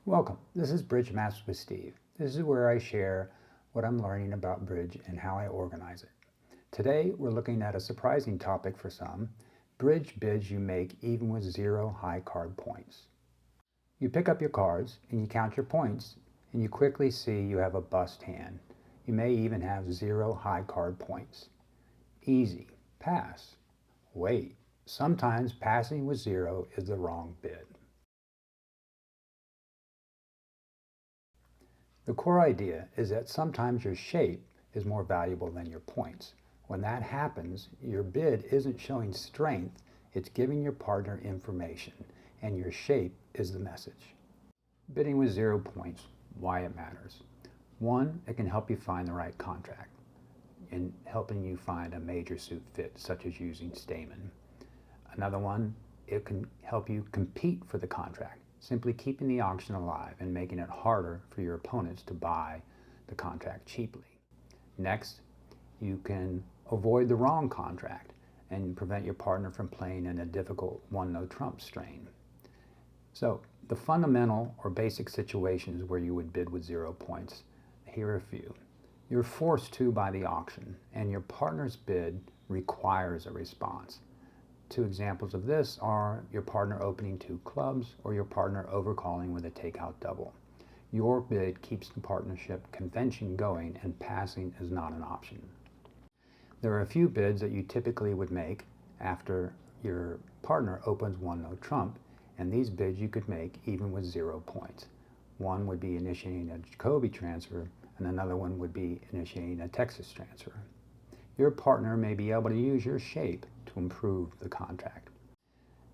Welcome. This is Bridge Maps with Steve. This is where I share what I'm learning about bridge and how I organize it. Today we're looking at a surprising topic for some, bridge bids you make even with 0 high card points. You pick up your cards and you count your points and you quickly see you have a bust hand. You may even have 0 high card points. Easy. Pass. Wait. Sometimes passing with 0 is the wrong bid. The core idea is that sometimes your shape is more valuable than your points. When that happens, your bid isn't showing strength, it's giving your partner information, and your shape is the message. Bidding with 0 points, why it matters. 1, it can help you find the right contract in helping you find a major suit fit, such as using Staymans. Another one, it can help you compete for the contract, simply keeping the auction alive and making it harder for your opponents to buy the contract cheaply. Next, you can avoid the wrong contract and prevent your partner from playing in a difficult one-no-trump strain. So, the fundamental or basic situations where you would bid with 0 points, here are a few. You're forced to by the auction, and your partner's bid requires a response. 2 examples of this are your partner opening 2 clubs or your partner overcalling with a takeout double. Your bid keeps the partnership convention going and passing is not an option. There are a few bids that you typically would make after your partner opens 1-no-trump, and these bids you could make even with 0 points. One would be initiating a Jacoby transfer and another one would be initiating a Texas transfer. Your partner may be able to use your shape to improve the contract.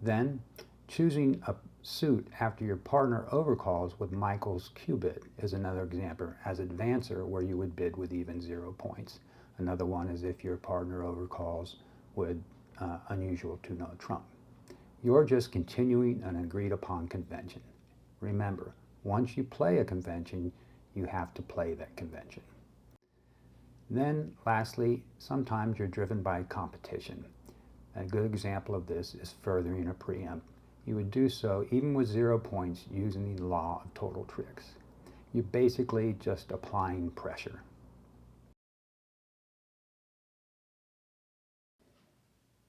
Then, choosing a suit after your partner overcalls with Michael's Q-bid is another example as advancer where you would bid with even 0 points. Another one is if your partner overcalls with unusual 2-no-trump. You're just continuing an agreed upon convention. Remember, once you play a convention, you have to play that convention. Then, lastly, sometimes you're driven by competition. A good example of this is furthering a preempt. You would do so even with 0 points using the law of total tricks. You're basically just applying pressure.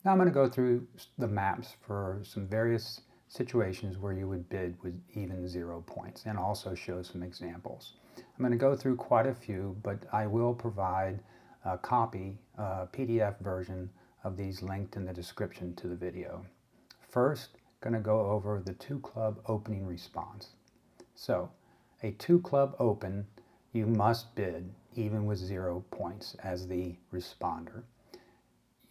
Now I'm going to go through the maps for some various situations where you would bid with even 0 points and also show some examples. I'm going to go through quite a few, but I will provide a copy, a PDF version of these linked in the description to the video. First, going to go over the 2-club opening response. So, a 2-club open, you must bid even with 0 points as the responder.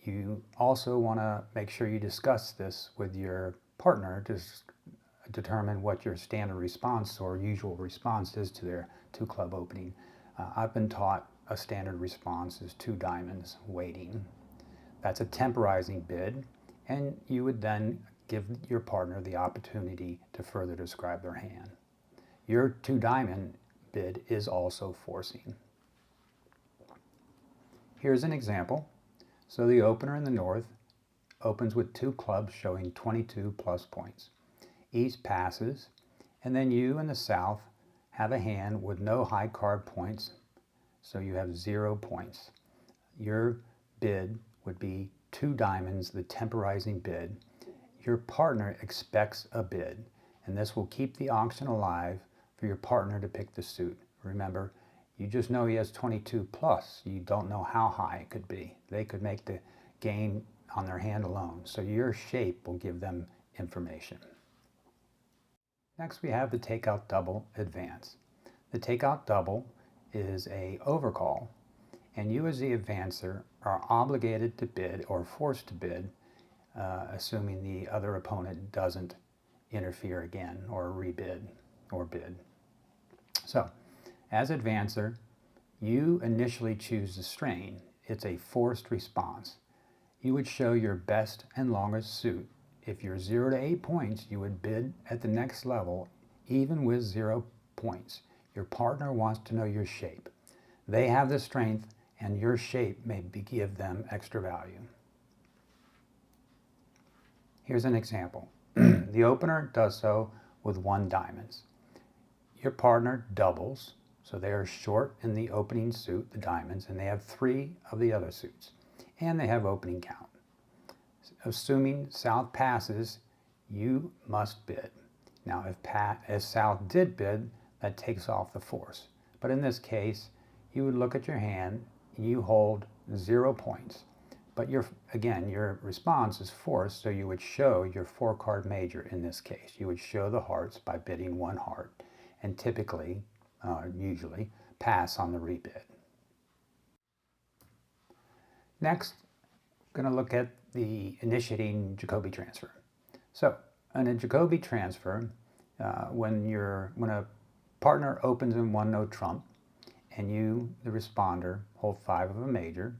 You also want to make sure you discuss this with your partner to determine what your standard response or usual response is to their 2-club opening. I've been taught a standard response is 2 diamonds waiting. That's a temporizing bid, and you would then give your partner the opportunity to further describe their hand. Your 2 diamond bid is also forcing. Here's an example. So the opener in the north opens with 2 clubs showing 22 plus points. East passes, and then you in the south have a hand with no high card points, so you have 0 points. Your bid would be 2 diamonds, the temporizing bid. Your partner expects a bid, and this will keep the auction alive for your partner to pick the suit. Remember, you just know he has 22 plus. You don't know how high it could be. They could make the game on their hand alone, so your shape will give them information. Next we have the takeout double advance. The takeout double is a overcall, and you as the advancer are obligated to bid or forced to bid, assuming the other opponent doesn't interfere again or rebid or bid. So, as advancer, you initially choose the strain. It's a forced response. You would show your best and longest suit. If you're 0 to 8 points, you would bid at the next level, even with 0 points. Your partner wants to know your shape. They have the strength, and your shape may give them extra value. Here's an example. The opener does so with 1 diamond. your partner doubles, so they are short in the opening suit, the diamonds, and they have 3 of the other suits, and they have opening count. Assuming South passes, you must bid. Now, if South did bid, that takes off the force. But in this case, you would look at your hand, and you hold 0 points. But again, your response is forced, so you would show your 4-card major in this case. You would show the hearts by bidding 1 heart, and typically, usually, pass on the rebid. Next, I'm going to look at the initiating Jacoby transfer. So, in a Jacoby transfer, when a partner opens in 1 no trump, and you, the responder, hold 5 of a major,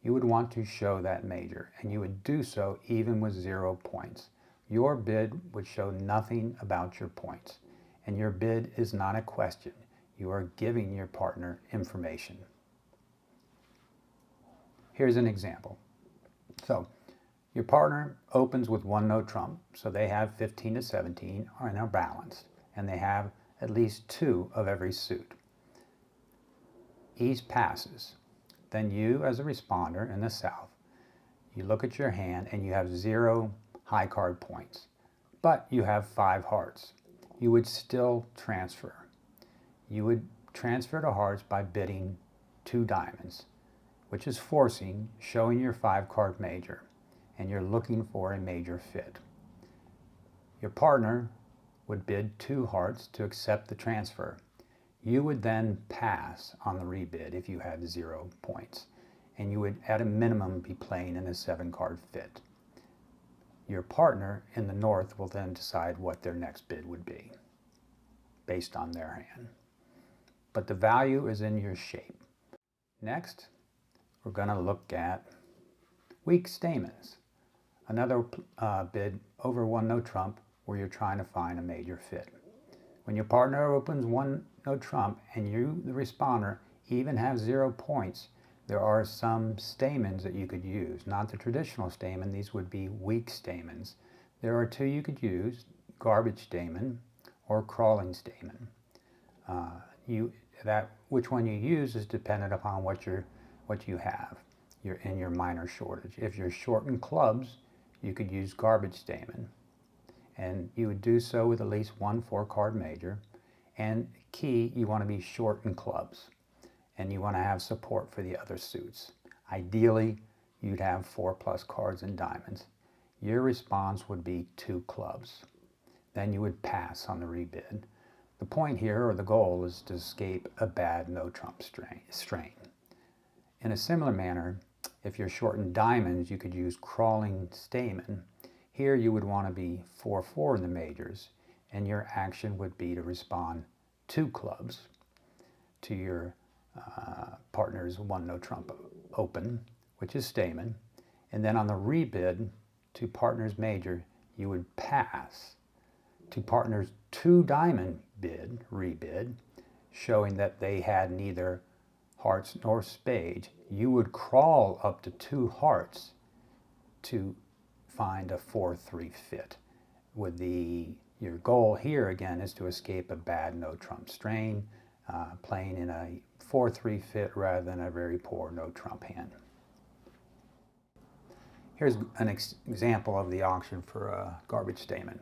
you would want to show that major, and you would do so even with 0 points. Your bid would show nothing about your points, and your bid is not a question. You are giving your partner information. Here's an example. So, your partner opens with 1 no trump, so they have 15 to 17 and are balanced, and they have at least 2 of every suit. East passes. Then you, as a responder in the South, you look at your hand and you have 0 high card points, but you have 5 hearts. You would still transfer. You would transfer to hearts by bidding 2 diamonds, which is forcing, showing your 5-card major, and you're looking for a major fit. Your partner would bid 2 hearts to accept the transfer. You would then pass on the rebid if you had 0 points, and you would at a minimum be playing in a 7-card fit. Your partner in the North will then decide what their next bid would be based on their hand. But the value is in your shape. Next, we're going to look at weak Staymans, another bid over 1 no trump where you're trying to find a major fit. When your partner opens 1 no trump and you, the responder, even have 0 points, there are some Staymans that you could use. Not the traditional Stayman, these would be weak Staymans. There are 2 you could use, garbage Stayman or crawling Stayman. Which one you use is dependent upon what you have. You're in your minor shortage. If you're short in clubs, you could use garbage Stayman. And you would do so with at least 1 4-card major. And key, you want to be short in clubs. And you want to have support for the other suits. Ideally, you'd have 4+ cards and diamonds. Your response would be 2 clubs. Then you would pass on the rebid. The point here, or the goal, is to escape a bad no-trump strain. In a similar manner, if you're short in diamonds, you could use crawling Stayman. Here you would want to be 4-4 in the majors, and your action would be to respond 2 clubs to your partner's 1 no trump open, which is Stayman. And then on the rebid to partner's major, you would pass to partner's 2 diamond rebid, showing that they had neither hearts nor spades. You would crawl up to 2 hearts to find a 4-3 fit. Your goal here again is to escape a bad no trump strain, playing in a 4-3 fit rather than a very poor no trump hand. Here's an example of the auction for a garbage Stayman.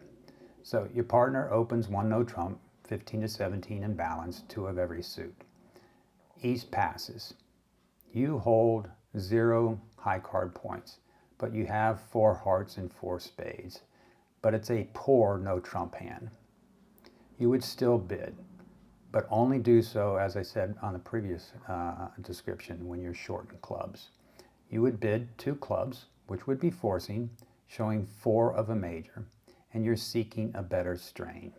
So your partner opens 1 no trump, 15 to 17 in balance, 2 of every suit. East passes. You hold 0 high card points, but you have 4 hearts and 4 spades. But it's a poor no trump hand. You would still bid, but only do so, as I said on the previous description, when you're short in clubs. You would bid 2 clubs, which would be forcing, showing 4 of a major, and you're seeking a better strain,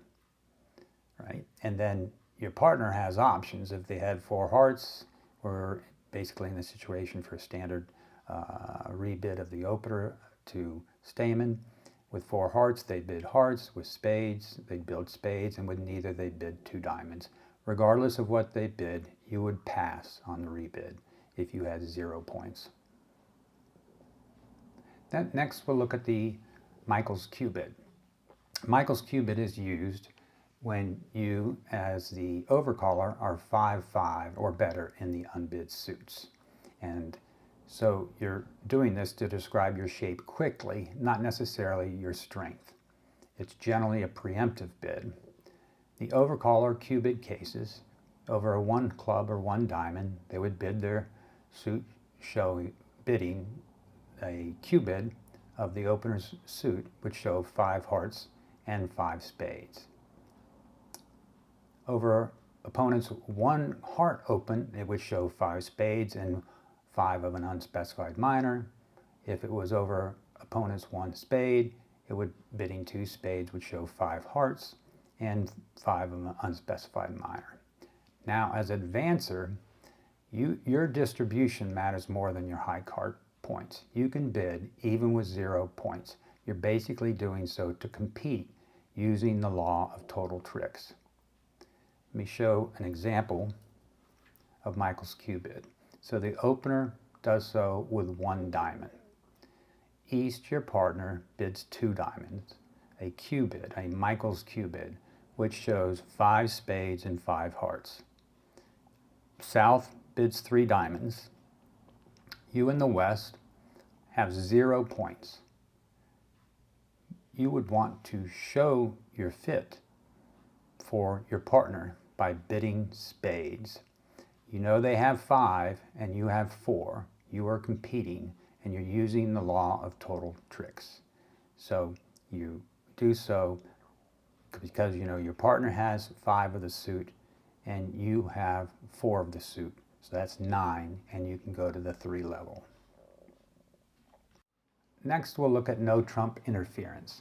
right? And then your partner has options. If they had 4 hearts, or basically in the situation for a standard rebid of the opener to Stayman, with 4 hearts, they bid hearts. With spades, they bid spades, and with neither, they bid 2 diamonds. Regardless of what they bid, you would pass on the rebid if you had 0 points. Then next, we'll look at the Michael's Q bid. Michael's Q bid is used when you, as the overcaller, are 5-5 or better in the unbid suits. And so you're doing this to describe your shape quickly, not necessarily your strength. It's generally a preemptive bid. The overcaller Q-bid cases, over a 1 club or 1 diamond, they would bid their suit bidding a Q-bid of the opener's suit, which show 5 hearts and 5 spades. Over opponent's 1 heart open, it would show 5 spades and 5 of an unspecified minor. If it was over opponent's 1 spade, it would bidding 2 spades would show 5 hearts and 5 of an unspecified minor. Now, as advancer, your distribution matters more than your high card points. You can bid even with 0 points. You're basically doing so to compete using the law of total tricks. Let me show an example of Michael's Q-bid. So the opener does so with 1 diamond. East, your partner, bids 2 diamonds, a Q-bid, a Michael's Q-bid, which shows 5 spades and 5 hearts. South bids 3 diamonds. You in the West have 0 points. You would want to show your fit for your partner by bidding spades. You know they have 5 and you have 4. You are competing and you're using the law of total tricks. So you do so because you know your partner has 5 of the suit and you have 4 of the suit. So that's 9, and you can go to the 3 level. Next, we'll look at no trump interference.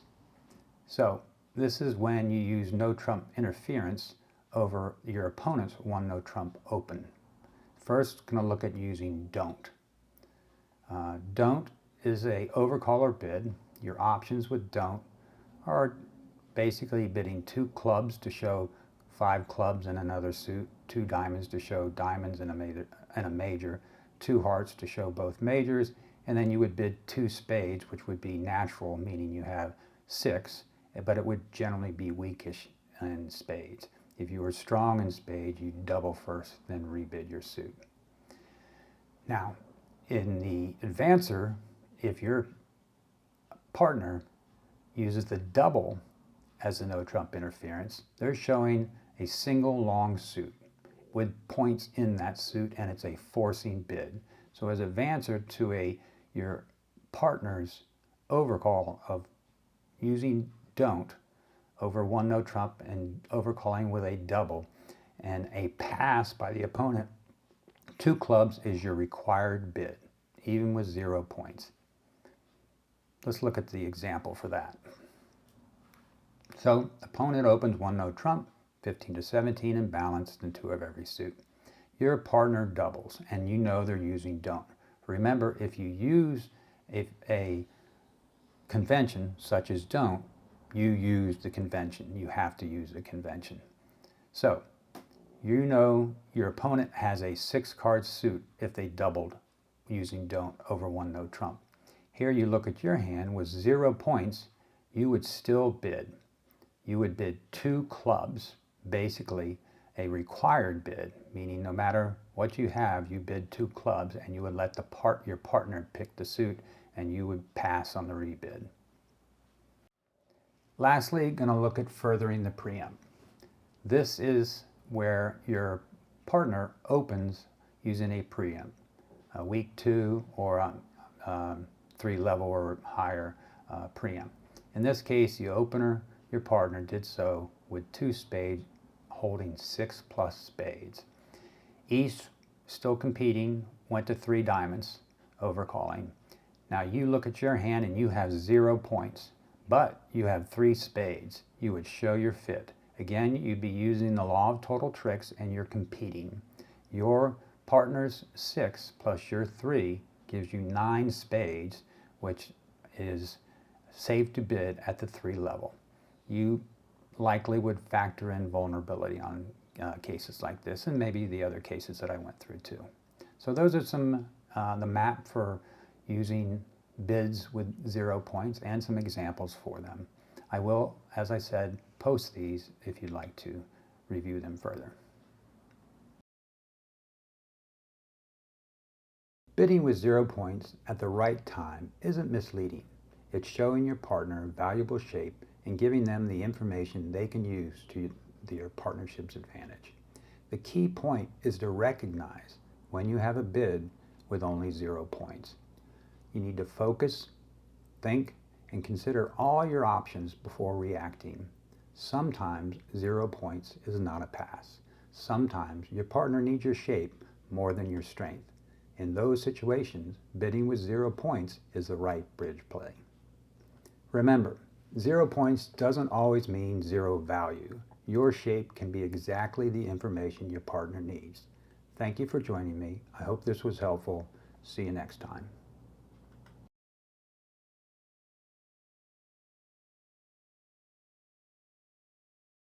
So this is when you use no trump interference over your opponent's 1 no trump open. First, going to look at using don't. Don't is a overcaller bid. Your options with don't are basically bidding 2 clubs to show 5 clubs in another suit, 2 diamonds to show diamonds in a major, 2 hearts to show both majors, and then you would bid 2 spades, which would be natural, meaning you have 6, but it would generally be weakish in spades. If you were strong in spades, you'd double first, then rebid your suit. Now, in the advancer, if your partner uses the double as the no trump interference, they're showing a single long suit with points in that suit, and it's a forcing bid. So as advancer to your partner's overcall of using don't over 1 no trump and overcalling with a double, and a pass by the opponent, 2 clubs is your required bid, even with 0 points. Let's look at the example for that. So opponent opens 1 no trump, 15 to 17 and balanced in 2 of every suit. Your partner doubles and you know they're using don't. Remember, if you use a convention such as don't, you use the convention. You have to use the convention. So you know your opponent has a 6-card suit if they doubled using don't over 1 no trump. Here you look at your hand with 0 points, you would still bid. You would bid 2 clubs, basically a required bid, meaning no matter what you have, you bid 2 clubs and you would let your partner pick the suit and you would pass on the rebid. Lastly, going to look at furthering the preempt. This is where your partner opens using a preempt, a weak 2 or a 3 level or higher preempt. In this case, the opener, your partner, did so with 2 spades holding 6 plus spades. East, still competing, went to 3 diamonds, overcalling. Now you look at your hand and you have 0 points, but you have 3 spades. You would show your fit. Again, you'd be using the law of total tricks and you're competing. Your partner's 6 plus your 3 gives you 9 spades, which is safe to bid at the 3 level. You likely would factor in vulnerability on cases like this, and maybe the other cases that I went through too. So those are some, the map for using bids with 0 points and some examples for them. I will, as I said, post these if you'd like to review them further. Bidding with 0 points at the right time isn't misleading. It's showing your partner valuable shape and giving them the information they can use to your partnership's advantage. The key point is to recognize when you have a bid with only 0 points. You need to focus, think, and consider all your options before reacting. Sometimes 0 points is not a pass. Sometimes your partner needs your shape more than your strength. In those situations, bidding with 0 points is the right bridge play. Remember, 0 points doesn't always mean 0 value. Your shape can be exactly the information your partner needs. Thank you for joining me. I hope this was helpful. See you next time.